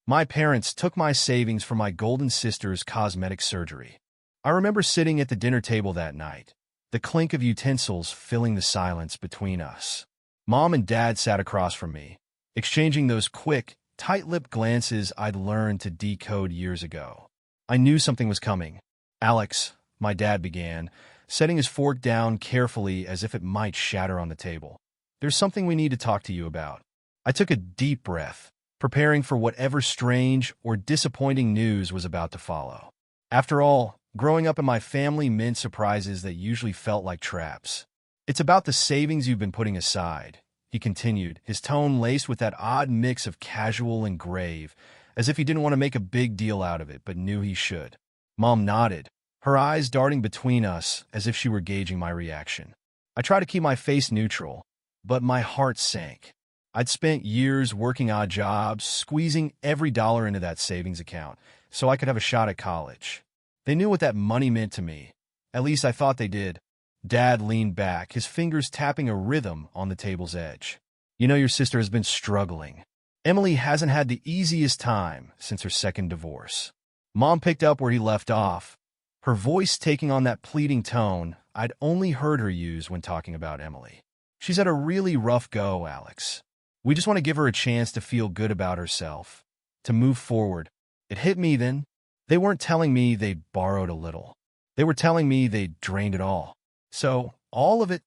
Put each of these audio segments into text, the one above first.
My parents took my savings for my golden sister's cosmetic surgery. I remember sitting at the dinner table that night, the clink of utensils filling the silence between us. Mom and Dad sat across from me, exchanging those quick, tight-lipped glances I'd learned to decode years ago. I knew something was coming. "Alex," my dad began, setting his fork down carefully as if it might shatter on the table. "There's something we need to talk to you about." I took a deep breath, preparing for whatever strange or disappointing news was about to follow. After all, growing up in my family meant surprises that usually felt like traps. "It's about the savings you've been putting aside," he continued, his tone laced with that odd mix of casual and grave, as if he didn't want to make a big deal out of it but knew he should. Mom nodded, her eyes darting between us as if she were gauging my reaction. I tried to keep my face neutral, but my heart sank. I'd spent years working odd jobs, squeezing every dollar into that savings account so I could have a shot at college. They knew what that money meant to me. At least I thought they did. Dad leaned back, his fingers tapping a rhythm on the table's edge. "You know your sister has been struggling. Emily hasn't had the easiest time since her second divorce." Mom picked up where he left off, her voice taking on that pleading tone I'd only heard her use when talking about Emily. "She's had a really rough go, Alex. We just want to give her a chance to feel good about herself, to move forward." It hit me then. They weren't telling me they'd borrowed a little. They were telling me they'd drained it all. "So, all of it?"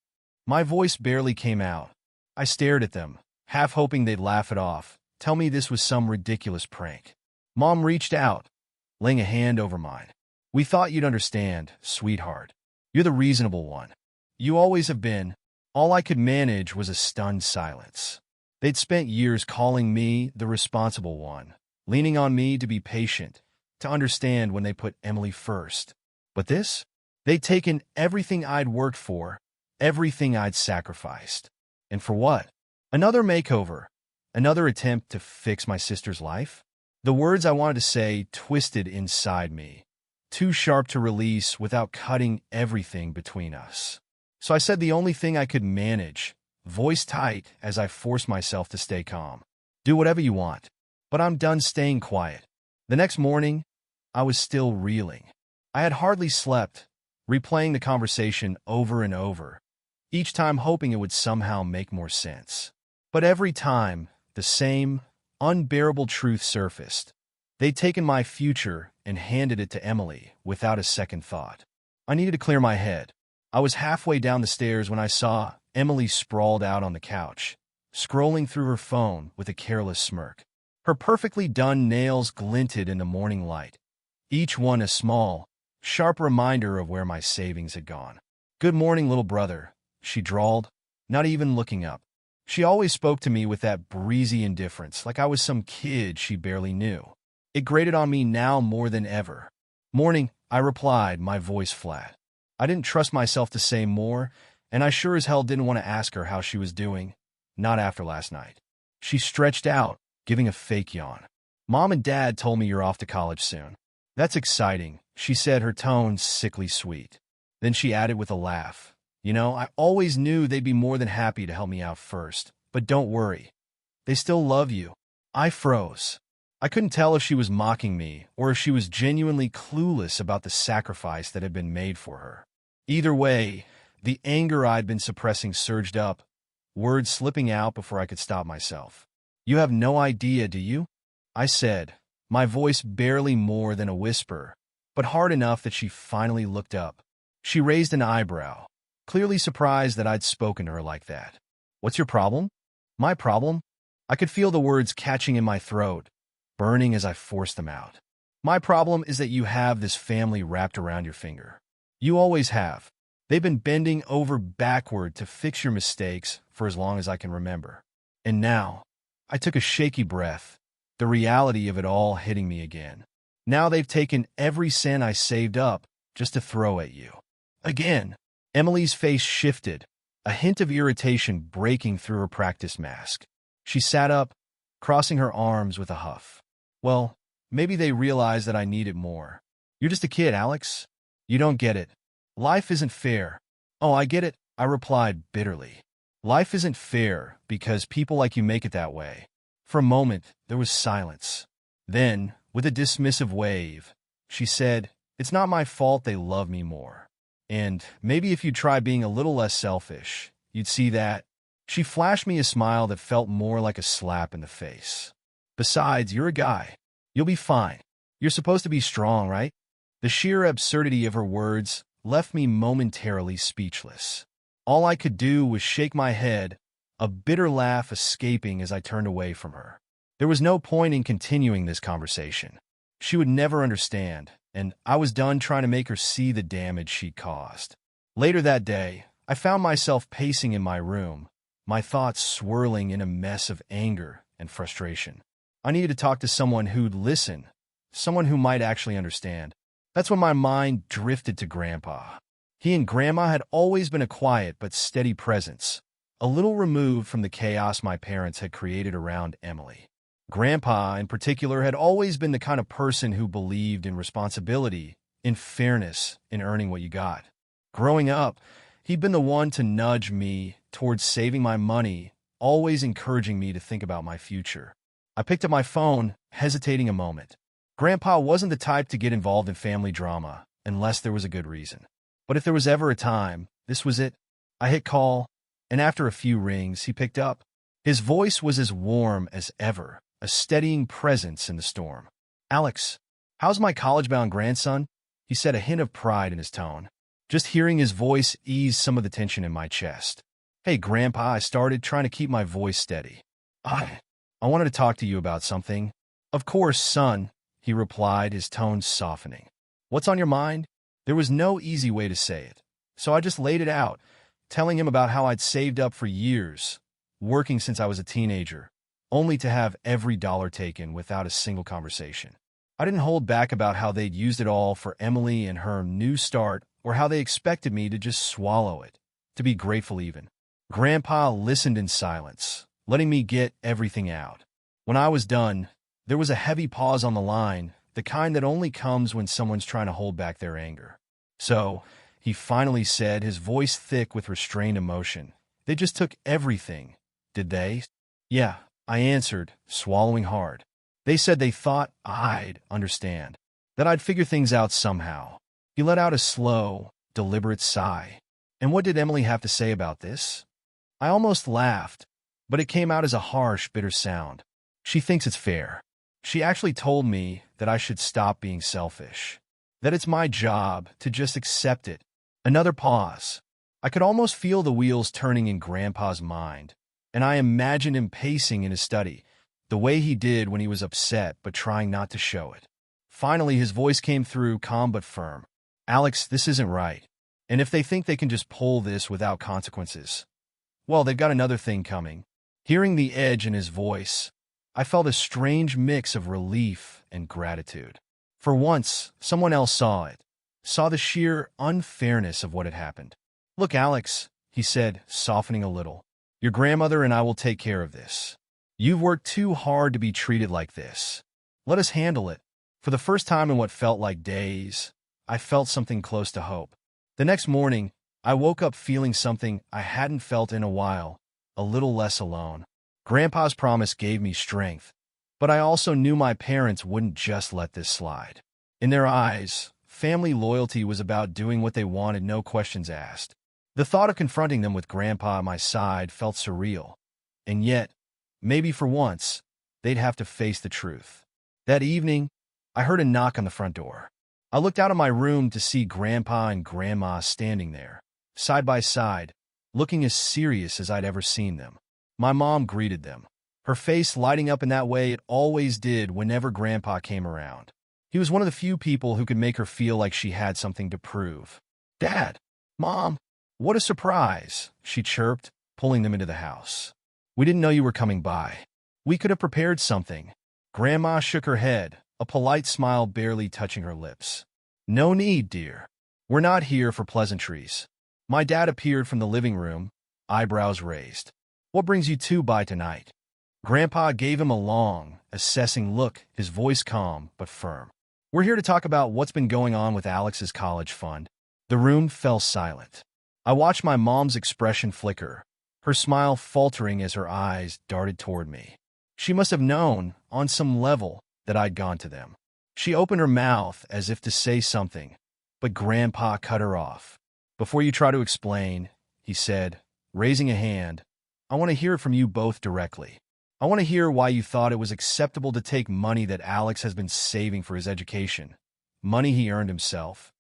My voice barely came out. I stared at them, half hoping they'd laugh it off, tell me this was some ridiculous prank. Mom reached out, laying a hand over mine. "We thought you'd understand, sweetheart. You're the reasonable one. You always have been." All I could manage was a stunned silence. They'd spent years calling me the responsible one, leaning on me to be patient, to understand when they put Emily first. But this? They'd taken everything I'd worked for, everything I'd sacrificed. And for what? Another makeover, another attempt to fix my sister's life? The words I wanted to say twisted inside me, too sharp to release without cutting everything between us. So I said the only thing I could manage, voice tight as I forced myself to stay calm. "Do whatever you want, but I'm done staying quiet." The next morning, I was still reeling. I had hardly slept, replaying the conversation over and over, each time hoping it would somehow make more sense. But every time, the same unbearable truth surfaced. They'd taken my future and handed it to Emily without a second thought. I needed to clear my head. I was halfway down the stairs when I saw Emily sprawled out on the couch, scrolling through her phone with a careless smirk. Her perfectly done nails glinted in the morning light, each one a small, sharp reminder of where my savings had gone. "Good morning, little brother," she drawled, not even looking up. She always spoke to me with that breezy indifference, like I was some kid she barely knew. It grated on me now more than ever. "Morning," I replied, my voice flat. I didn't trust myself to say more, and I sure as hell didn't want to ask her how she was doing, not after last night. She stretched out, giving a fake yawn. "Mom and Dad told me you're off to college soon." "That's exciting," she said, her tone sickly sweet. Then she added with a laugh, "You know, I always knew they'd be more than happy to help me out first, but don't worry. They still love you." I froze. I couldn't tell if she was mocking me or if she was genuinely clueless about the sacrifice that had been made for her. Either way, the anger I'd been suppressing surged up, words slipping out before I could stop myself. "You have no idea, do you?" I said, my voice barely more than a whisper, but hard enough that she finally looked up. She raised an eyebrow, clearly surprised that I'd spoken to her like that. "What's your problem?" "My problem?" I could feel the words catching in my throat, burning as I forced them out. "My problem is that you have this family wrapped around your finger. You always have. They've been bending over backward to fix your mistakes for as long as I can remember. And now," I took a shaky breath, the reality of it all hitting me again. "Now they've taken every cent I saved up just to throw at you." Again, Emily's face shifted, a hint of irritation breaking through her practice mask. She sat up, crossing her arms with a huff. "Well, maybe they realize that I need it more. You're just a kid, Alex. You don't get it. Life isn't fair." "Oh, I get it," I replied bitterly. "Life isn't fair because people like you make it that way." For a moment, there was silence. Then, with a dismissive wave, she said, "It's not my fault they love me more. And maybe if you try being a little less selfish, you'd see that." She flashed me a smile that felt more like a slap in the face. "Besides, you're a guy. You'll be fine. You're supposed to be strong, right?" The sheer absurdity of her words left me momentarily speechless. All I could do was shake my head, a bitter laugh escaping as I turned away from her. There was no point in continuing this conversation. She would never understand, and I was done trying to make her see the damage she'd caused. Later that day, I found myself pacing in my room, my thoughts swirling in a mess of anger and frustration. I needed to talk to someone who'd listen, someone who might actually understand. That's when my mind drifted to Grandpa. He and Grandma had always been a quiet but steady presence, a little removed from the chaos my parents had created around Emily. Grandpa, in particular, had always been the kind of person who believed in responsibility, in fairness, in earning what you got. Growing up, he'd been the one to nudge me towards saving my money, always encouraging me to think about my future. I picked up my phone, hesitating a moment. Grandpa wasn't the type to get involved in family drama, unless there was a good reason. But if there was ever a time, this was it. I hit call, and after a few rings, he picked up. His voice was as warm as ever, a steadying presence in the storm. "Alex, how's my college-bound grandson?" he said, a hint of pride in his tone. Just hearing his voice eased some of the tension in my chest. "Hey, Grandpa," I started, trying to keep my voice steady. I wanted to talk to you about something." "Of course, son," he replied, his tone softening. "What's on your mind?" There was no easy way to say it, so I just laid it out, telling him about how I'd saved up for years, working since I was a teenager, only to have every dollar taken without a single conversation. I didn't hold back about how they'd used it all for Emily and her new start, or how they expected me to just swallow it, to be grateful even. Grandpa listened in silence, letting me get everything out. When I was done, there was a heavy pause on the line, the kind that only comes when someone's trying to hold back their anger. "So," he finally said, his voice thick with restrained emotion, "they just took everything, did they?" "Yeah," I answered, swallowing hard. "They said they thought I'd understand, that I'd figure things out somehow." He let out a slow, deliberate sigh. "And what did Emily have to say about this?" I almost laughed, but it came out as a harsh, bitter sound. "She thinks it's fair. She actually told me that I should stop being selfish, that it's my job to just accept it." Another pause. I could almost feel the wheels turning in Grandpa's mind, and I imagined him pacing in his study, the way he did when he was upset but trying not to show it. Finally, his voice came through, calm but firm. "Alex, this isn't right. And if they think they can just pull this without consequences, well, they've got another thing coming." Hearing the edge in his voice, I felt a strange mix of relief and gratitude. For once, someone else saw it, saw the sheer unfairness of what had happened. "Look, Alex," he said, softening a little, "your grandmother and I will take care of this. You've worked too hard to be treated like this. Let us handle it." For the first time in what felt like days, I felt something close to hope. The next morning, I woke up feeling something I hadn't felt in a while, a little less alone. Grandpa's promise gave me strength, but I also knew my parents wouldn't just let this slide. In their eyes, family loyalty was about doing what they wanted, no questions asked. The thought of confronting them with Grandpa at my side felt surreal, and yet, maybe for once, they'd have to face the truth. That evening, I heard a knock on the front door. I looked out of my room to see Grandpa and Grandma standing there, side by side, looking as serious as I'd ever seen them. My mom greeted them, her face lighting up in that way it always did whenever Grandpa came around. He was one of the few people who could make her feel like she had something to prove. "Dad, Mom, what a surprise," she chirped, pulling them into the house. "We didn't know you were coming by. We could have prepared something." Grandma shook her head, a polite smile barely touching her lips. "No need, dear. We're not here for pleasantries." My dad appeared from the living room, eyebrows raised. "What brings you two by tonight?" Grandpa gave him a long, assessing look, his voice calm but firm. "We're here to talk about what's been going on with Alex's college fund." The room fell silent. I watched my mom's expression flicker, her smile faltering as her eyes darted toward me. She must have known, on some level, that I'd gone to them. She opened her mouth as if to say something, but Grandpa cut her off. "Before you try to explain," he said, raising a hand, "I want to hear it from you both directly. I want to hear why you thought it was acceptable to take money that Alex has been saving for his education, money he earned himself,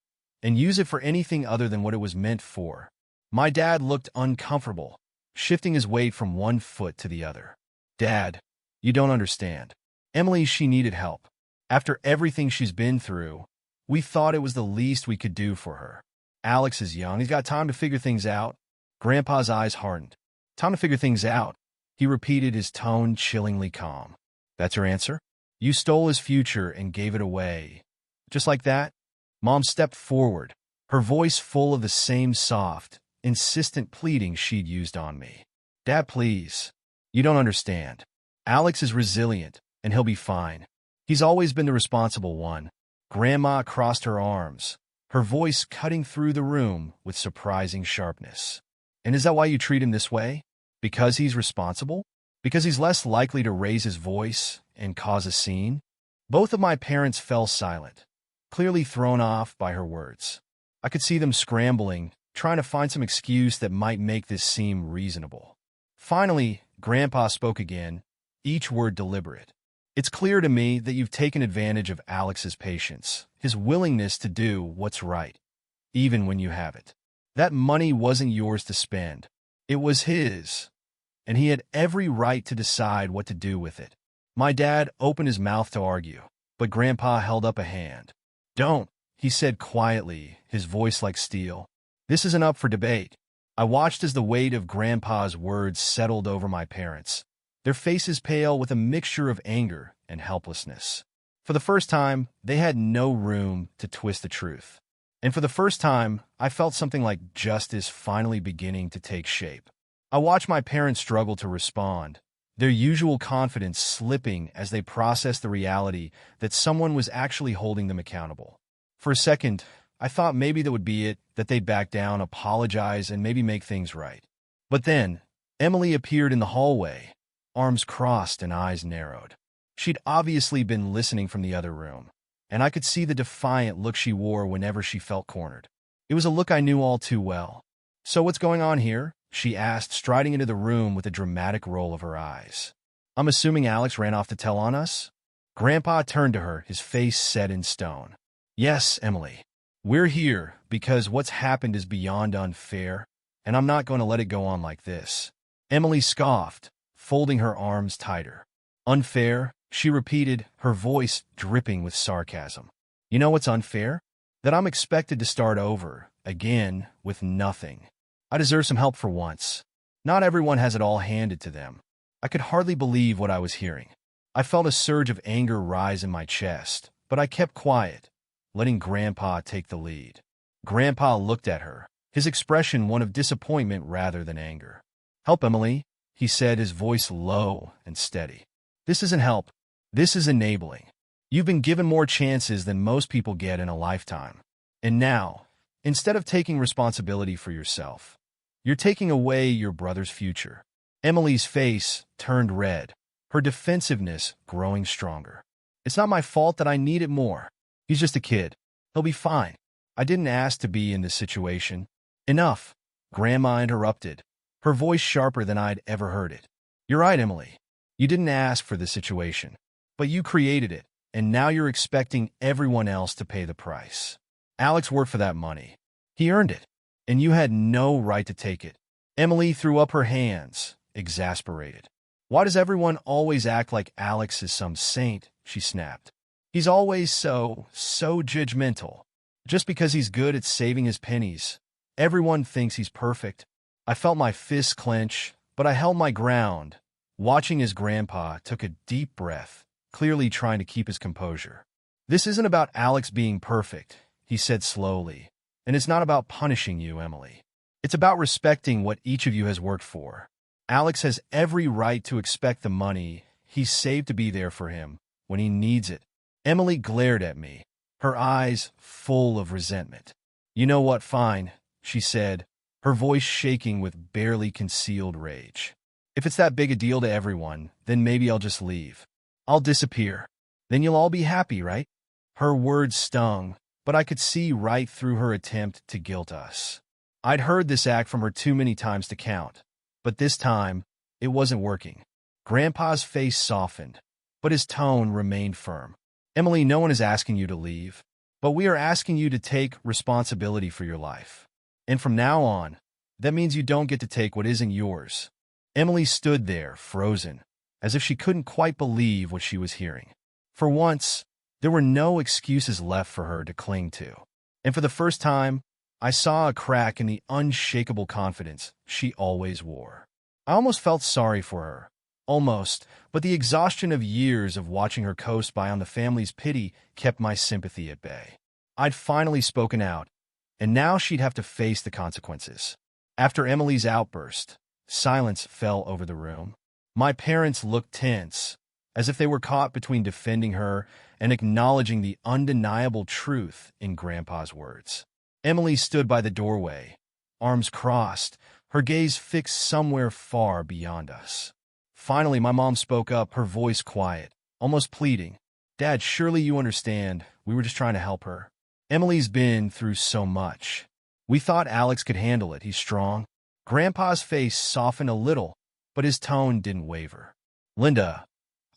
and use it for anything other than what it was meant for." My dad looked uncomfortable, shifting his weight from one foot to the other. "Dad, you don't understand. Emily, she needed help. After everything she's been through, we thought it was the least we could do for her. Alex is young. He's got time to figure things out." Grandpa's eyes hardened. "Time to figure things out," he repeated, his tone chillingly calm. "That's your answer? You stole his future and gave it away. Just like that?" Mom stepped forward, her voice full of the same soft, insistent pleading she'd used on me. "Dad, please. You don't understand. Alex is resilient, and he'll be fine. He's always been the responsible one." Grandma crossed her arms, her voice cutting through the room with surprising sharpness. "And is that why you treat him this way? Because he's responsible? Because he's less likely to raise his voice and cause a scene?" Both of my parents fell silent, clearly thrown off by her words. I could see them scrambling, trying to find some excuse that might make this seem reasonable. Finally, Grandpa spoke again, each word deliberate. "It's clear to me that you've taken advantage of Alex's patience, his willingness to do what's right, even when you have it. That money wasn't yours to spend. It was his, and he had every right to decide what to do with it." My dad opened his mouth to argue, but Grandpa held up a hand. "Don't," he said quietly, his voice like steel. "This isn't up for debate." I watched as the weight of Grandpa's words settled over my parents, their faces pale with a mixture of anger and helplessness. For the first time, they had no room to twist the truth. And for the first time, I felt something like justice finally beginning to take shape. I watched my parents struggle to respond, their usual confidence slipping as they processed the reality that someone was actually holding them accountable. For a second, I thought maybe that would be it, that they'd back down, apologize, and maybe make things right. But then, Emily appeared in the hallway, arms crossed and eyes narrowed. She'd obviously been listening from the other room, and I could see the defiant look she wore whenever she felt cornered. It was a look I knew all too well. "So what's going on here?" she asked, striding into the room with a dramatic roll of her eyes. "I'm assuming Alex ran off to tell on us?" Grandpa turned to her, his face set in stone. "Yes, Emily. We're here because what's happened is beyond unfair, and I'm not going to let it go on like this." Emily scoffed, folding her arms tighter. "Unfair?" she repeated, her voice dripping with sarcasm. "You know what's unfair? That I'm expected to start over, again, with nothing. I deserve some help for once. Not everyone has it all handed to them." I could hardly believe what I was hearing. I felt a surge of anger rise in my chest, but I kept quiet, letting Grandpa take the lead. Grandpa looked at her, his expression one of disappointment rather than anger. "Help, Emily," he said, his voice low and steady. "This isn't help. This is enabling. You've been given more chances than most people get in a lifetime. And now, instead of taking responsibility for yourself, you're taking away your brother's future." Emily's face turned red, her defensiveness growing stronger. "It's not my fault that I need it more. He's just a kid. He'll be fine. I didn't ask to be in this situation." "Enough," Grandma interrupted, her voice sharper than I'd ever heard it. "You're right, Emily. You didn't ask for this situation, but you created it, and now you're expecting everyone else to pay the price. Alex worked for that money. He earned it, and you had no right to take it." Emily threw up her hands, exasperated. "Why does everyone always act like Alex is some saint?" she snapped. "He's always so judgmental. Just because he's good at saving his pennies, everyone thinks he's perfect." I felt my fists clench, but I held my ground, watching as Grandpa took a deep breath, clearly trying to keep his composure. "This isn't about Alex being perfect," he said slowly, "and it's not about punishing you, Emily. It's about respecting what each of you has worked for. Alex has every right to expect the money he's saved to be there for him when he needs it." Emily glared at me, her eyes full of resentment. "You know what, fine," she said, her voice shaking with barely concealed rage. "If it's that big a deal to everyone, then maybe I'll just leave. I'll disappear." Then you'll all be happy, right? Her words stung, but I could see right through her attempt to guilt us. I'd heard this act from her too many times to count, but this time, it wasn't working. Grandpa's face softened, but his tone remained firm. Emily, no one is asking you to leave, but we are asking you to take responsibility for your life. And from now on, that means you don't get to take what isn't yours. Emily stood there, frozen, as if she couldn't quite believe what she was hearing. For once, there were no excuses left for her to cling to. And for the first time, I saw a crack in the unshakable confidence she always wore. I almost felt sorry for her. Almost, but the exhaustion of years of watching her coast by on the family's pity kept my sympathy at bay. I'd finally spoken out, and now she'd have to face the consequences. After Emily's outburst, silence fell over the room. My parents looked tense, as if they were caught between defending her and acknowledging the undeniable truth in Grandpa's words. Emily stood by the doorway, arms crossed, her gaze fixed somewhere far beyond us. Finally, my mom spoke up, her voice quiet, almost pleading. Dad, surely you understand. We were just trying to help her. Emily's been through so much. We thought Alex could handle it. He's strong. Grandpa's face softened a little, but his tone didn't waver. Linda,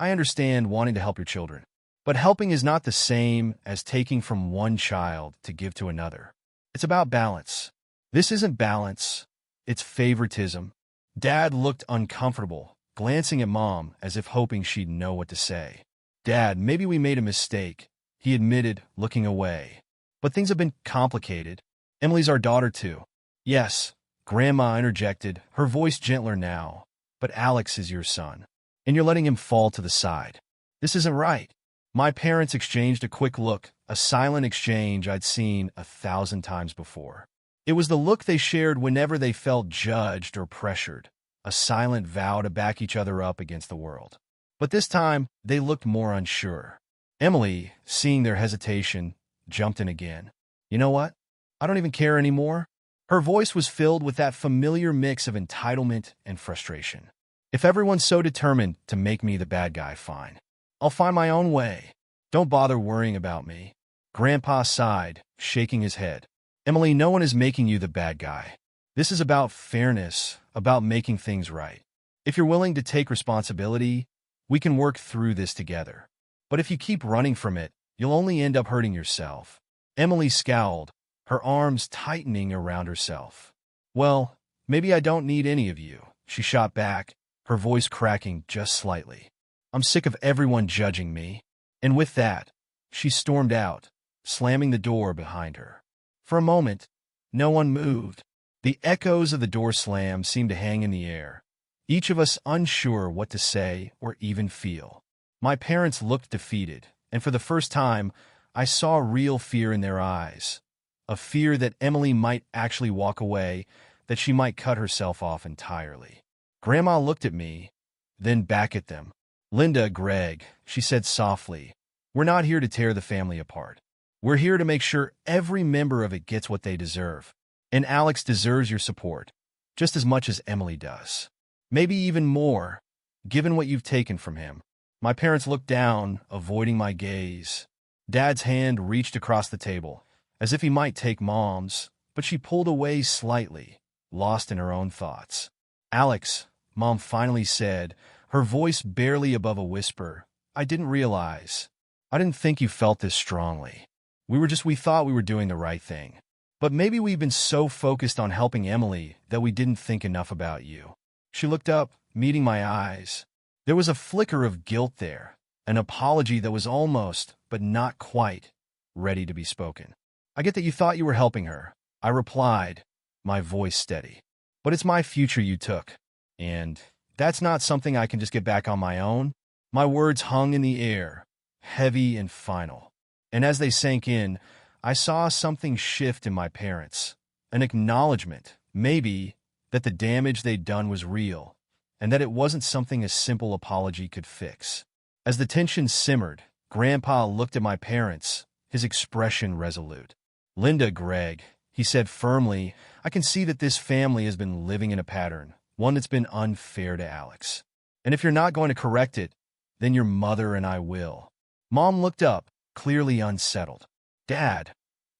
I understand wanting to help your children, but helping is not the same as taking from one child to give to another. It's about balance. This isn't balance. It's favoritism. Dad looked uncomfortable, glancing at Mom as if hoping she'd know what to say. Dad, maybe we made a mistake, he admitted, looking away. But things have been complicated. Emily's our daughter, too. Yes, Grandma interjected, her voice gentler now. But Alex is your son, and you're letting him fall to the side. This isn't right. My parents exchanged a quick look, a silent exchange I'd seen 1,000 times before. It was the look they shared whenever they felt judged or pressured, a silent vow to back each other up against the world. But this time, they looked more unsure. Emily, seeing their hesitation, jumped in again. You know what? I don't even care anymore. Her voice was filled with that familiar mix of entitlement and frustration. If everyone's so determined to make me the bad guy, fine. I'll find my own way. Don't bother worrying about me. Grandpa sighed, shaking his head. Emily, no one is making you the bad guy. This is about fairness, about making things right. If you're willing to take responsibility, we can work through this together. But if you keep running from it, you'll only end up hurting yourself. Emily scowled, her arms tightening around herself. Well, maybe I don't need any of you, she shot back, her voice cracking just slightly. I'm sick of everyone judging me. And with that, she stormed out, slamming the door behind her. For a moment, no one moved. The echoes of the door slam seemed to hang in the air, each of us unsure what to say or even feel. My parents looked defeated, and for the first time, I saw real fear in their eyes. A fear that Emily might actually walk away, that she might cut herself off entirely. Grandma looked at me, then back at them. Linda, Greg, she said softly, we're not here to tear the family apart. We're here to make sure every member of it gets what they deserve. And Alex deserves your support, just as much as Emily does. Maybe even more, given what you've taken from him. My parents looked down, avoiding my gaze. Dad's hand reached across the table, as if he might take Mom's, but she pulled away slightly, lost in her own thoughts. Alex, Mom finally said, her voice barely above a whisper, I didn't realize. I didn't think you felt this strongly. We thought we were doing the right thing. But maybe we've been so focused on helping Emily that we didn't think enough about you. She looked up, meeting my eyes. There was a flicker of guilt there, an apology that was almost, but not quite, ready to be spoken. I get that you thought you were helping her, I replied, my voice steady. But it's my future you took, and that's not something I can just get back on my own. My words hung in the air, heavy and final. And as they sank in, I saw something shift in my parents, an acknowledgement, maybe, that the damage they'd done was real, and that it wasn't something a simple apology could fix. As the tension simmered, Grandpa looked at my parents, his expression resolute. Linda, Greg, he said firmly, I can see that this family has been living in a pattern, one that's been unfair to Alex. And if you're not going to correct it, then your mother and I will. Mom looked up, clearly unsettled. Dad,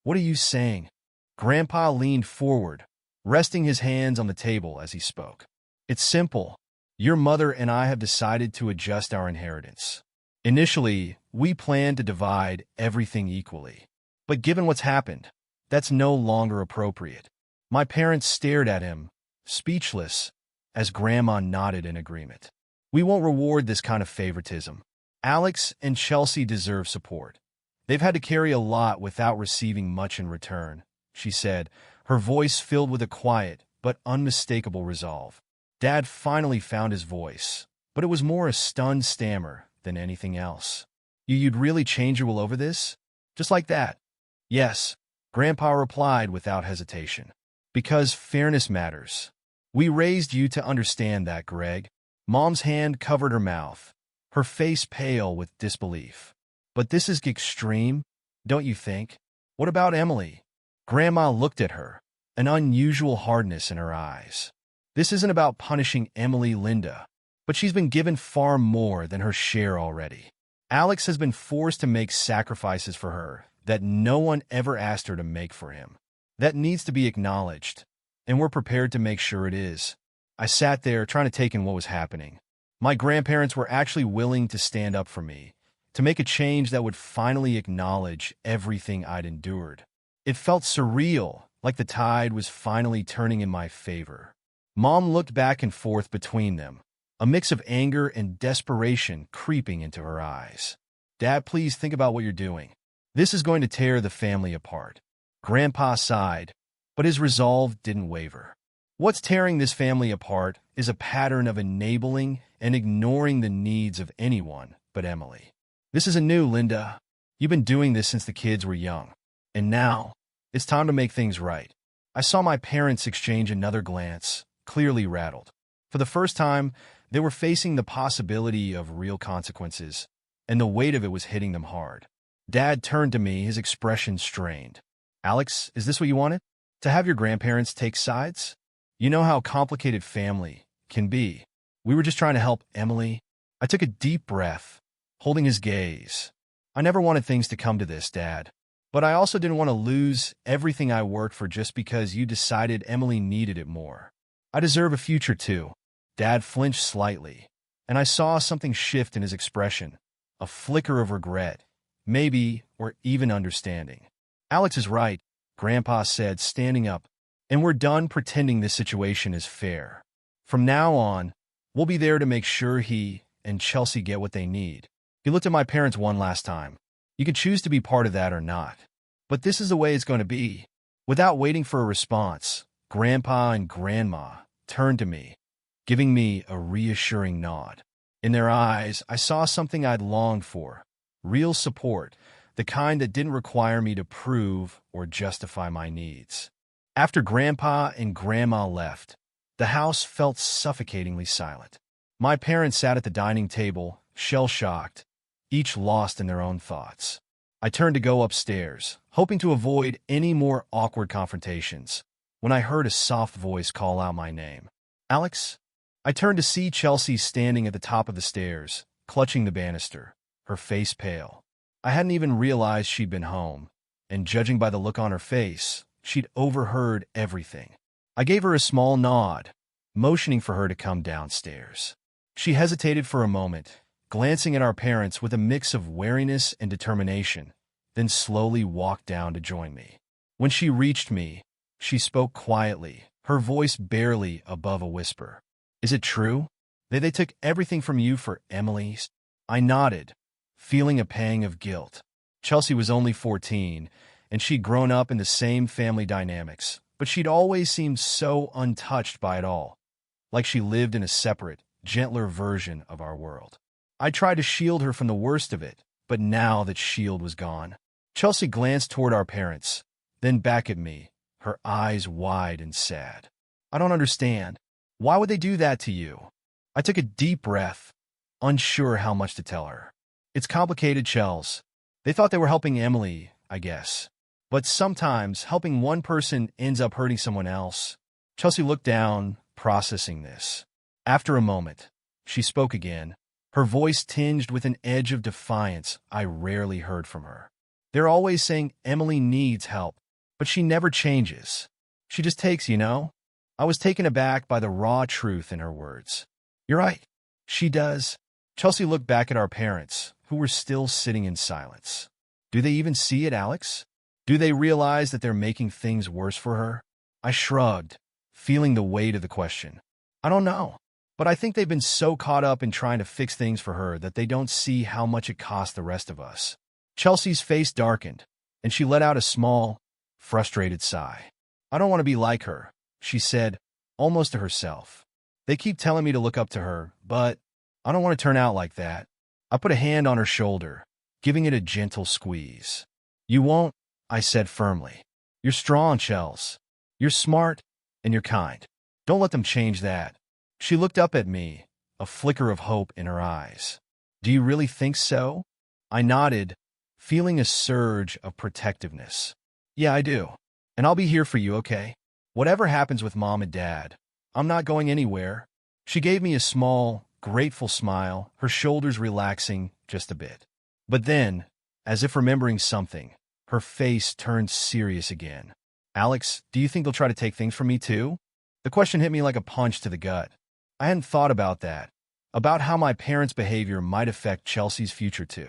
what are you saying? Grandpa leaned forward, resting his hands on the table as he spoke. It's simple. Your mother and I have decided to adjust our inheritance. Initially, we planned to divide everything equally. But given what's happened, that's no longer appropriate. My parents stared at him, speechless, as Grandma nodded in agreement. We won't reward this kind of favoritism. Alex and Chelsea deserve support. They've had to carry a lot without receiving much in return, she said, her voice filled with a quiet but unmistakable resolve. Dad finally found his voice, but it was more a stunned stammer than anything else. You'd really change your will over this? Just like that? Yes, Grandpa replied without hesitation. Because fairness matters. We raised you to understand that, Greg. Mom's hand covered her mouth, her face pale with disbelief. But this is extreme, don't you think? What about Emily? Grandma looked at her, an unusual hardness in her eyes. This isn't about punishing Emily, Linda, but she's been given far more than her share already. Alex has been forced to make sacrifices for her that no one ever asked her to make for him. That needs to be acknowledged, and we're prepared to make sure it is. I sat there trying to take in what was happening. My grandparents were actually willing to stand up for me, to make a change that would finally acknowledge everything I'd endured. It felt surreal, like the tide was finally turning in my favor. Mom looked back and forth between them, a mix of anger and desperation creeping into her eyes. Dad, please think about what you're doing. This is going to tear the family apart. Grandpa sighed, but his resolve didn't waver. What's tearing this family apart is a pattern of enabling and ignoring the needs of anyone but Emily. This isn't new, Linda. You've been doing this since the kids were young. And now, it's time to make things right. I saw my parents exchange another glance, clearly rattled. For the first time, they were facing the possibility of real consequences, and the weight of it was hitting them hard. Dad turned to me, his expression strained. Alex, is this what you wanted? To have your grandparents take sides? You know how complicated family can be. We were just trying to help Emily. I took a deep breath, holding his gaze. I never wanted things to come to this, Dad. But I also didn't want to lose everything I worked for just because you decided Emily needed it more. I deserve a future too. Dad flinched slightly, and I saw something shift in his expression, a flicker of regret, maybe, or even understanding. Alex is right, Grandpa said, standing up, and we're done pretending this situation is fair. From now on, we'll be there to make sure he and Chelsea get what they need. He looked at my parents one last time. You can choose to be part of that or not. But this is the way it's going to be. Without waiting for a response, Grandpa and Grandma turned to me, giving me a reassuring nod. In their eyes, I saw something I'd longed for, real support, the kind that didn't require me to prove or justify my needs. After Grandpa and Grandma left, the house felt suffocatingly silent. My parents sat at the dining table, shell-shocked, each lost in their own thoughts. I turned to go upstairs, hoping to avoid any more awkward confrontations, when I heard a soft voice call out my name. Alex? I turned to see Chelsea standing at the top of the stairs, clutching the banister, her face pale. I hadn't even realized she'd been home, and judging by the look on her face, she'd overheard everything. I gave her a small nod, motioning for her to come downstairs. She hesitated for a moment, glancing at our parents with a mix of wariness and determination, then slowly walked down to join me. When she reached me, she spoke quietly, her voice barely above a whisper. Is it true? They took everything from you for Emily? I nodded, feeling a pang of guilt. Chelsea was only 14, and she'd grown up in the same family dynamics, but she'd always seemed so untouched by it all, like she lived in a separate, gentler version of our world. I tried to shield her from the worst of it, but now that shield was gone. Chelsea glanced toward our parents, then back at me, her eyes wide and sad. I don't understand. Why would they do that to you? I took a deep breath, unsure how much to tell her. It's complicated, Chels. They thought they were helping Emily, I guess. But sometimes helping one person ends up hurting someone else. Chelsea looked down, processing this. After a moment, she spoke again, her voice tinged with an edge of defiance I rarely heard from her. They're always saying Emily needs help, but she never changes. She just takes, you know? I was taken aback by the raw truth in her words. You're right. She does. Chelsea looked back at our parents, who were still sitting in silence. Do they even see it, Alex? Do they realize that they're making things worse for her? I shrugged, feeling the weight of the question. I don't know, but I think they've been so caught up in trying to fix things for her that they don't see how much it costs the rest of us. Chelsea's face darkened, and she let out a small, frustrated sigh. I don't want to be like her, she said, almost to herself. They keep telling me to look up to her, but I don't want to turn out like that. I put a hand on her shoulder, giving it a gentle squeeze. You won't, I said firmly. You're strong, Chels. You're smart, and you're kind. Don't let them change that. She looked up at me, a flicker of hope in her eyes. Do you really think so? I nodded, feeling a surge of protectiveness. Yeah, I do. And I'll be here for you, okay? Whatever happens with Mom and Dad, I'm not going anywhere. She gave me a small, grateful smile, her shoulders relaxing just a bit. But then, as if remembering something, her face turned serious again. Alex, do you think they'll try to take things from me too? The question hit me like a punch to the gut. I hadn't thought about that, about how my parents' behavior might affect Chelsea's future too.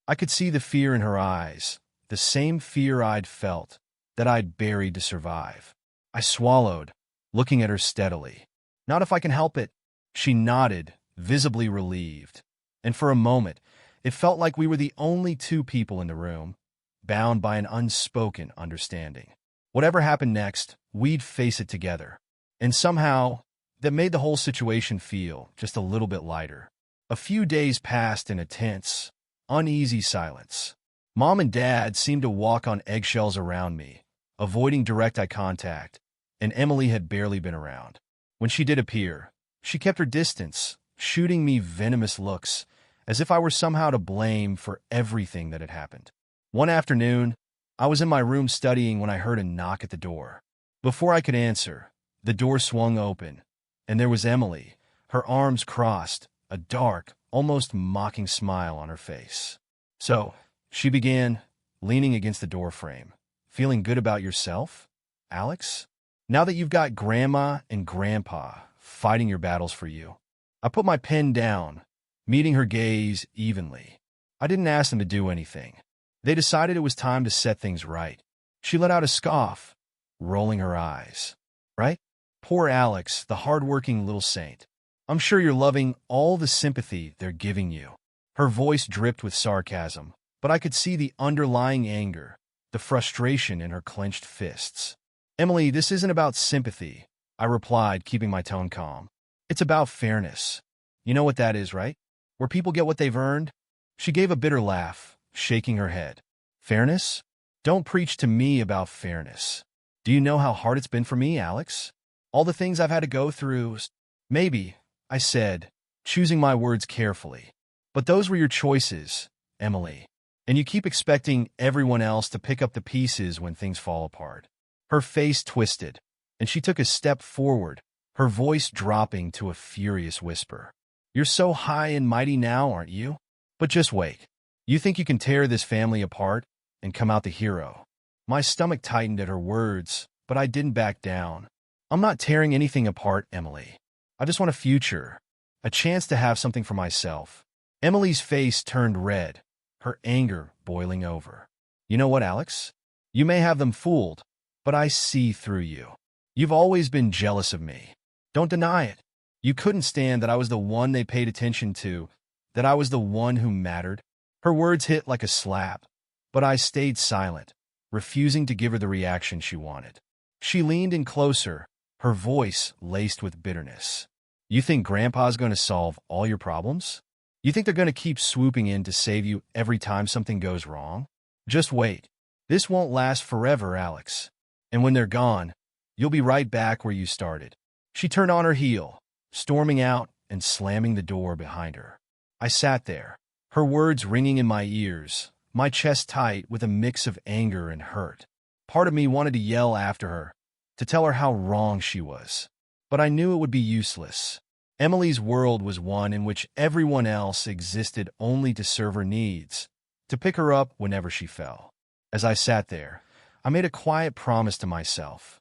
I could see the fear in her eyes, the same fear I'd felt, that I'd buried to survive. I swallowed, looking at her steadily. Not if I can help it. She nodded, visibly relieved. And for a moment, it felt like we were the only two people in the room, bound by an unspoken understanding. Whatever happened next, we'd face it together. And somehow, that made the whole situation feel just a little bit lighter. A few days passed in a tense, uneasy silence. Mom and Dad seemed to walk on eggshells around me, avoiding direct eye contact, and Emily had barely been around. When she did appear, she kept her distance, shooting me venomous looks, as if I were somehow to blame for everything that had happened. One afternoon, I was in my room studying when I heard a knock at the door. Before I could answer, the door swung open, and there was Emily, her arms crossed, a dark, almost mocking smile on her face. So, she began, leaning against the doorframe. Feeling good about yourself, Alex? Now that you've got Grandma and Grandpa fighting your battles for you. I put my pen down, meeting her gaze evenly. I didn't ask them to do anything. They decided it was time to set things right. She let out a scoff, rolling her eyes. Right? Poor Alex, the hard-working little saint. I'm sure you're loving all the sympathy they're giving you. Her voice dripped with sarcasm, but I could see the underlying anger, the frustration in her clenched fists. Emily, this isn't about sympathy, I replied, keeping my tone calm. It's about fairness. You know what that is, right? Where people get what they've earned? She gave a bitter laugh, shaking her head. Fairness? Don't preach to me about fairness. Do you know how hard it's been for me, Alex? All the things I've had to go through. Maybe, I said, choosing my words carefully. But those were your choices, Emily. And you keep expecting everyone else to pick up the pieces when things fall apart. Her face twisted, and she took a step forward, her voice dropping to a furious whisper. You're so high and mighty now, aren't you? But just wait. You think you can tear this family apart and come out the hero? My stomach tightened at her words, but I didn't back down. I'm not tearing anything apart, Emily. I just want a future, a chance to have something for myself. Emily's face turned red, her anger boiling over. You know what, Alex? You may have them fooled, but I see through you. You've always been jealous of me. Don't deny it. You couldn't stand that I was the one they paid attention to, that I was the one who mattered. Her words hit like a slap, but I stayed silent, refusing to give her the reaction she wanted. She leaned in closer, her voice laced with bitterness. You think Grandpa's going to solve all your problems? You think they're going to keep swooping in to save you every time something goes wrong? Just wait. This won't last forever, Alex. And when they're gone, you'll be right back where you started. She turned on her heel, storming out and slamming the door behind her. I sat there, her words ringing in my ears, my chest tight with a mix of anger and hurt. Part of me wanted to yell after her, to tell her how wrong she was. But I knew it would be useless. Emily's world was one in which everyone else existed only to serve her needs, to pick her up whenever she fell. As I sat there, I made a quiet promise to myself.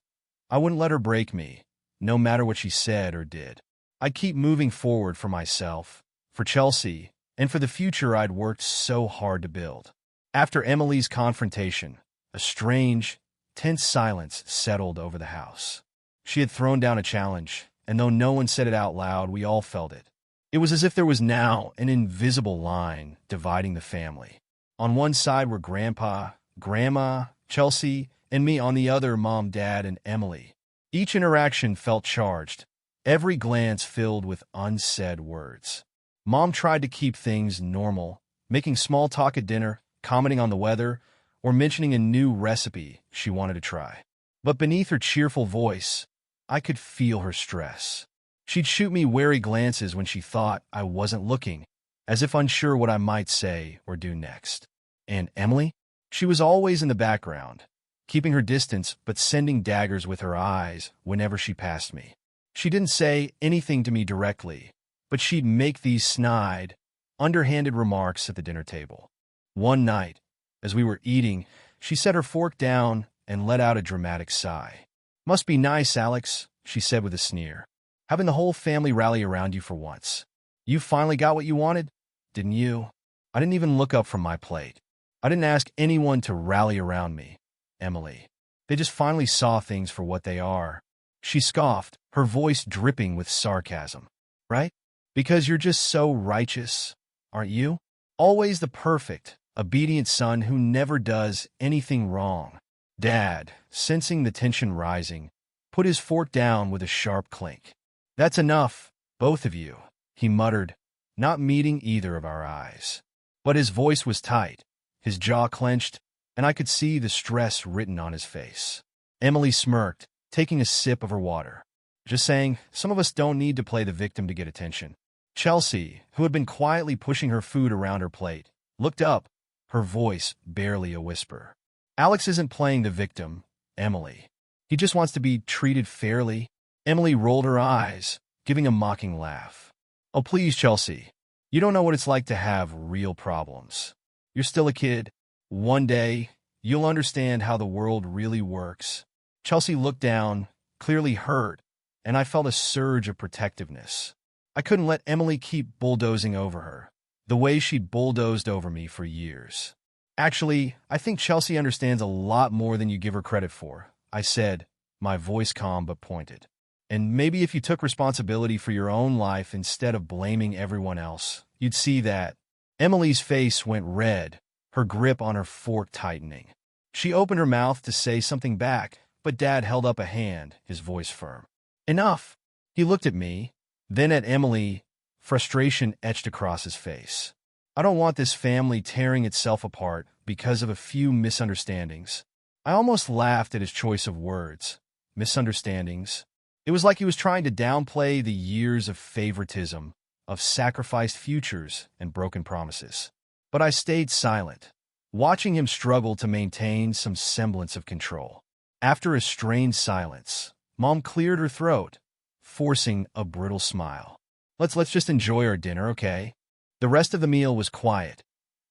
I wouldn't let her break me, no matter what she said or did. I'd keep moving forward for myself, for Chelsea, and for the future I'd worked so hard to build. After Emily's confrontation, a strange, tense silence settled over the house. She had thrown down a challenge, and though no one said it out loud, we all felt it. It was as if there was now an invisible line dividing the family. On one side were Grandpa, Grandma, Chelsea, and me on the other, Mom, Dad, and Emily. Each interaction felt charged, every glance filled with unsaid words. Mom tried to keep things normal, making small talk at dinner, commenting on the weather, or mentioning a new recipe she wanted to try. But beneath her cheerful voice, I could feel her stress. She'd shoot me wary glances when she thought I wasn't looking, as if unsure what I might say or do next. And Emily? She was always in the background, keeping her distance but sending daggers with her eyes whenever she passed me. She didn't say anything to me directly, but she'd make these snide, underhanded remarks at the dinner table. One night, as we were eating, she set her fork down and let out a dramatic sigh. "Must be nice, Alex," she said with a sneer. "Having the whole family rally around you for once. You finally got what you wanted, didn't you?" I didn't even look up from my plate. I didn't ask anyone to rally around me, Emily. They just finally saw things for what they are. She scoffed, her voice dripping with sarcasm. "Right? Because you're just so righteous, aren't you? Always the perfect, obedient son who never does anything wrong." Dad, sensing the tension rising, put his fork down with a sharp clink. "That's enough, both of you," he muttered, not meeting either of our eyes. But his voice was tight, his jaw clenched, and I could see the stress written on his face. Emily smirked, taking a sip of her water. "Just saying, some of us don't need to play the victim to get attention." Chelsea, who had been quietly pushing her food around her plate, looked up, her voice barely a whisper. "Alex isn't playing the victim, Emily. He just wants to be treated fairly." Emily rolled her eyes, giving a mocking laugh. "Oh, please, Chelsea. You don't know what it's like to have real problems. You're still a kid. One day, you'll understand how the world really works." Chelsea looked down, clearly hurt, and I felt a surge of protectiveness. I couldn't let Emily keep bulldozing over her, the way she'd bulldozed over me for years. "Actually, I think Chelsea understands a lot more than you give her credit for," I said, my voice calm but pointed. "And maybe if you took responsibility for your own life instead of blaming everyone else, you'd see that." Emily's face went red, her grip on her fork tightening. She opened her mouth to say something back, but Dad held up a hand, his voice firm. "Enough!" He looked at me, then at Emily, frustration etched across his face. "I don't want this family tearing itself apart because of a few misunderstandings." I almost laughed at his choice of words. Misunderstandings. It was like he was trying to downplay the years of favoritism, of sacrificed futures and broken promises. But I stayed silent, watching him struggle to maintain some semblance of control. After a strained silence, Mom cleared her throat, forcing a brittle smile. Let's just enjoy our dinner, okay?" The rest of the meal was quiet,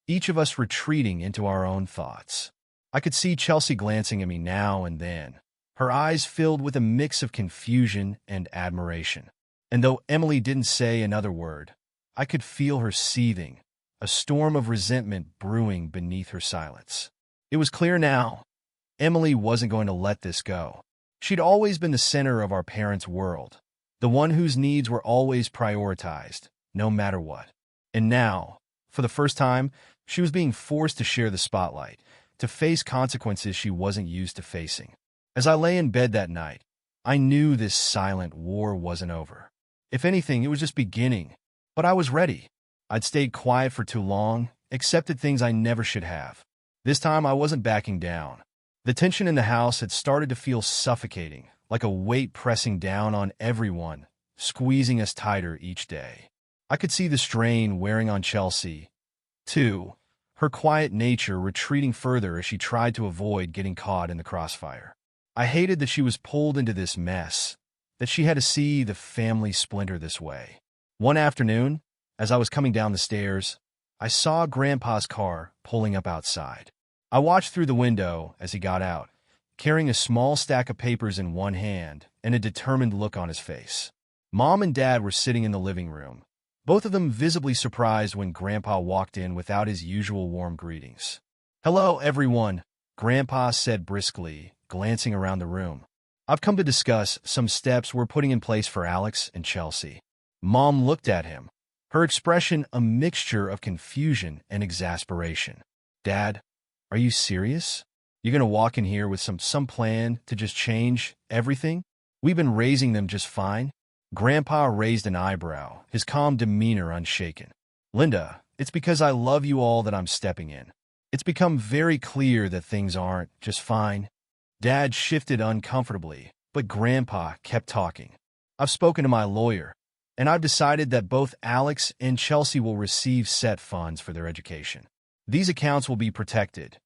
each of us retreating into our own thoughts. I could see Chelsea glancing at me now and then, her eyes filled with a mix of confusion and admiration. And though Emily didn't say another word, I could feel her seething, a storm of resentment brewing beneath her silence. It was clear now, Emily wasn't going to let this go. She'd always been the center of our parents' world, the one whose needs were always prioritized, no matter what. And now, for the first time, she was being forced to share the spotlight, to face consequences she wasn't used to facing. As I lay in bed that night, I knew this silent war wasn't over. If anything, it was just beginning. But I was ready. I'd stayed quiet for too long, accepted things I never should have. This time I wasn't backing down. The tension in the house had started to feel suffocating, like a weight pressing down on everyone, squeezing us tighter each day. I could see the strain wearing on Chelsea, too, her quiet nature retreating further as she tried to avoid getting caught in the crossfire. I hated that she was pulled into this mess, that she had to see the family splinter this way. One afternoon, as I was coming down the stairs, I saw Grandpa's car pulling up outside. I watched through the window as he got out, carrying a small stack of papers in one hand and a determined look on his face. Mom and Dad were sitting in the living room, both of them visibly surprised when Grandpa walked in without his usual warm greetings. "Hello, everyone," Grandpa said briskly, glancing around the room. "I've come to discuss some steps we're putting in place for Alex and Chelsea." Mom looked at him, her expression a mixture of confusion and exasperation. "Dad, are you serious? You're going to walk in here with some plan to just change everything? We've been raising them just fine." Grandpa raised an eyebrow, his calm demeanor unshaken. "Linda, it's because I love you all that I'm stepping in. It's become very clear that things aren't just fine." Dad shifted uncomfortably, but Grandpa kept talking. "I've spoken to my lawyer, and I've decided that both Alex and Chelsea will receive set funds for their education. These accounts will be protected.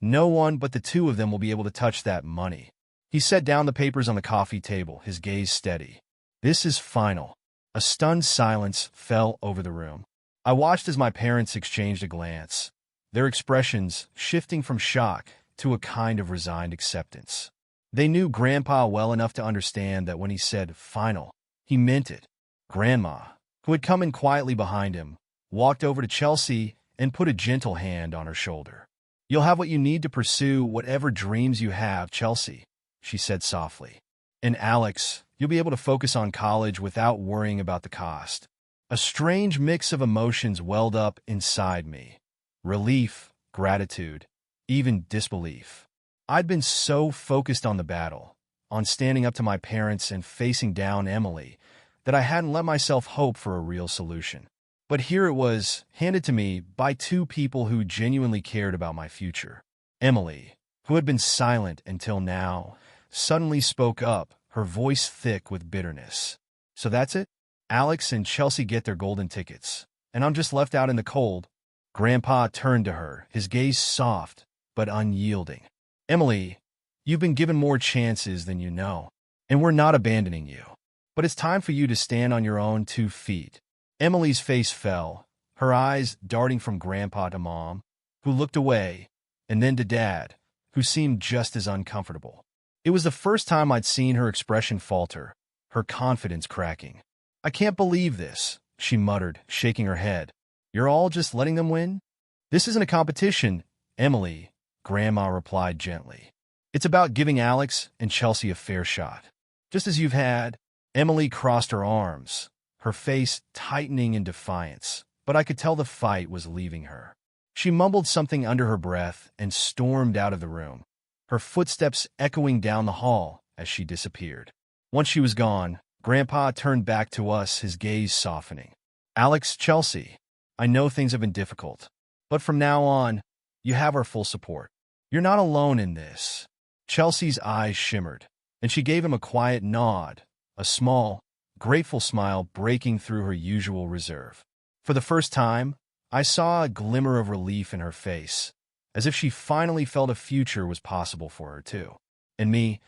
No one but the two of them will be able to touch that money." He set down the papers on the coffee table, his gaze steady. "This is final." A stunned silence fell over the room. I watched as my parents exchanged a glance, their expressions shifting from shock to a kind of resigned acceptance. They knew Grandpa well enough to understand that when he said final, he meant it. Grandma, who had come in quietly behind him, walked over to Chelsea and put a gentle hand on her shoulder. "You'll have what you need to pursue whatever dreams you have, Chelsea," she said softly. "And Alex, you'll be able to focus on college without worrying about the cost." A strange mix of emotions welled up inside me. Relief, gratitude, even disbelief. I'd been so focused on the battle, on standing up to my parents and facing down Emily, that I hadn't let myself hope for a real solution. But here it was, handed to me by two people who genuinely cared about my future. Emily, who had been silent until now, suddenly spoke up, her voice thick with bitterness. "So that's it? Alex and Chelsea get their golden tickets, and I'm just left out in the cold?" Grandpa turned to her, his gaze soft but unyielding. "Emily, you've been given more chances than you know, and we're not abandoning you. But it's time for you to stand on your own 2 feet." Emily's face fell, her eyes darting from Grandpa to Mom, who looked away, and then to Dad, who seemed just as uncomfortable. It was the first time I'd seen her expression falter, her confidence cracking. "I can't believe this," she muttered, shaking her head. "You're all just letting them win?" "This isn't a competition, Emily," Grandma replied gently. "It's about giving Alex and Chelsea a fair shot. Just as you've had." Emily crossed her arms, her face tightening in defiance, but I could tell the fight was leaving her. She mumbled something under her breath and stormed out of the room, her footsteps echoing down the hall as she disappeared. Once she was gone, Grandpa turned back to us, his gaze softening. "Alex, Chelsea, I know things have been difficult, but from now on, you have our full support. You're not alone in this." Chelsea's eyes shimmered, and she gave him a quiet nod, a small, grateful smile breaking through her usual reserve. For the first time, I saw a glimmer of relief in her face, as if she finally felt a future was possible for her too. And me,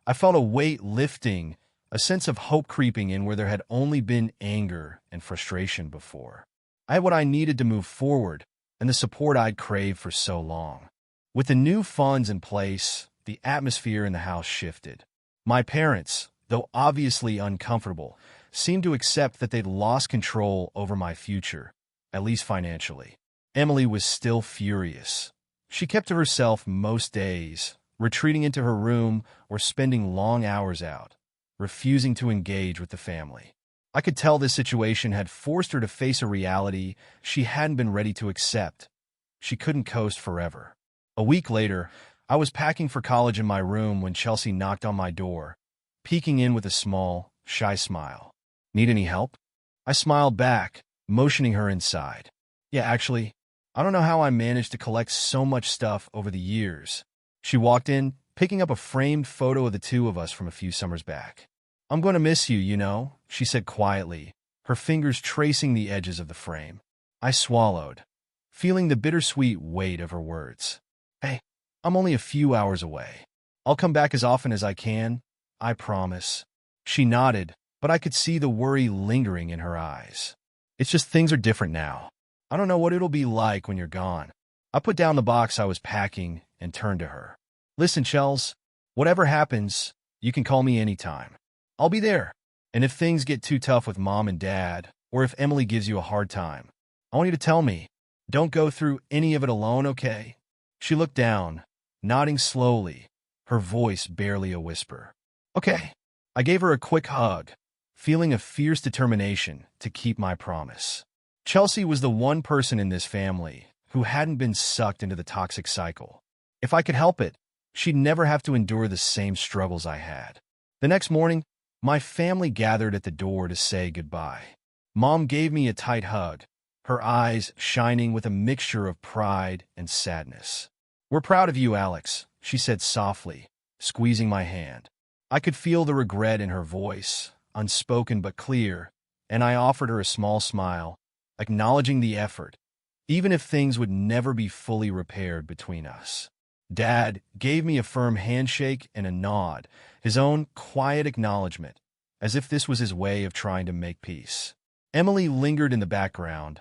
I felt a weight lifting, a sense of hope creeping in where there had only been anger and frustration before. I had what I needed to move forward, and the support I'd craved for so long. With the new funds in place, the atmosphere in the house shifted. My parents, though obviously uncomfortable, seemed to accept that they'd lost control over my future, at least financially. Emily was still furious. She kept to herself most days, retreating into her room or spending long hours out, refusing to engage with the family. I could tell this situation had forced her to face a reality she hadn't been ready to accept. She couldn't coast forever. A week later, I was packing for college in my room when Chelsea knocked on my door, peeking in with a small, shy smile. "Need any help?" I smiled back, motioning her inside. "Yeah, actually, I don't know how I managed to collect so much stuff over the years." She walked in, picking up a framed photo of the two of us from a few summers back. "I'm going to miss you, you know," she said quietly, her fingers tracing the edges of the frame. I swallowed, feeling the bittersweet weight of her words. "Hey, I'm only a few hours away. I'll come back as often as I can, I promise." She nodded, but I could see the worry lingering in her eyes. It's just things are different now. I don't know what it'll be like when you're gone. I put down the box I was packing and turned to her. Listen, Chels, whatever happens, you can call me anytime. I'll be there. And if things get too tough with Mom and Dad, or if Emily gives you a hard time, I want you to tell me. Don't go through any of it alone, okay? She looked down, nodding slowly, her voice barely a whisper. Okay. I gave her a quick hug, feeling a fierce determination to keep my promise. Chelsea was the one person in this family who hadn't been sucked into the toxic cycle. If I could help it, she'd never have to endure the same struggles I had. The next morning, my family gathered at the door to say goodbye. Mom gave me a tight hug, her eyes shining with a mixture of pride and sadness. We're proud of you, Alex, she said softly, squeezing my hand. I could feel the regret in her voice, unspoken but clear, and I offered her a small smile, acknowledging the effort, even if things would never be fully repaired between us. Dad gave me a firm handshake and a nod, his own quiet acknowledgement, as if this was his way of trying to make peace. Emily lingered in the background,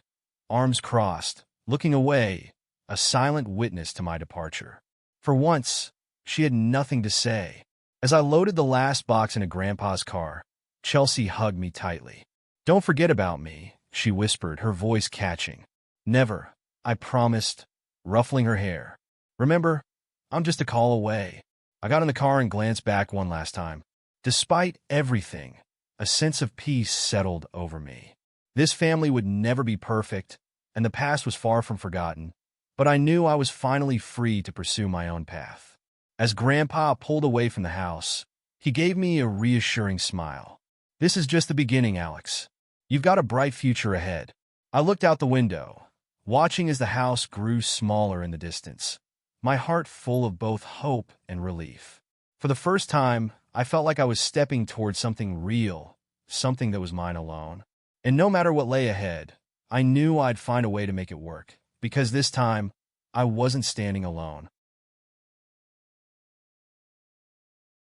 arms crossed, looking away, a silent witness to my departure. For once, she had nothing to say. As I loaded the last box into Grandpa's car, Chelsea hugged me tightly. Don't forget about me, she whispered, her voice catching. Never, I promised, ruffling her hair. Remember, I'm just a call away. I got in the car and glanced back one last time. Despite everything, a sense of peace settled over me. This family would never be perfect, and the past was far from forgotten, but I knew I was finally free to pursue my own path. As Grandpa pulled away from the house, he gave me a reassuring smile. This is just the beginning, Alex. You've got a bright future ahead. I looked out the window, watching as the house grew smaller in the distance, my heart full of both hope and relief. For the first time, I felt like I was stepping towards something real, something that was mine alone. And no matter what lay ahead, I knew I'd find a way to make it work, because this time, I wasn't standing alone.